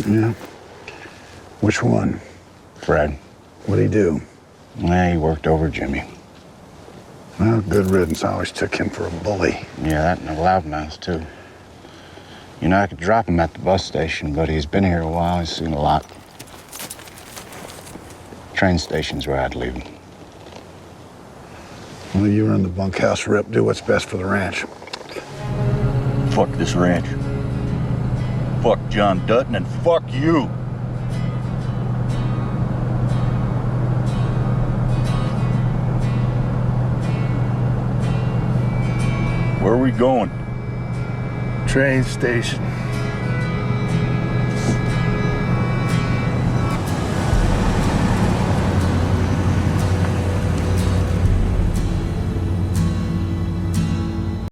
Yeah? Which one? Fred. What'd he do? Yeah, he worked over Jimmy. Well, good riddance. I always took him for a bully. Yeah, that and a loudmouth, too. You know, I could drop him at the bus station, but he's been here a while. He's seen a lot. Train station's where I'd leave him. Well, you run the bunkhouse, Rip. Do what's best for the ranch. Fuck this ranch. Fuck John Dutton and fuck you. Where are we going? Train station.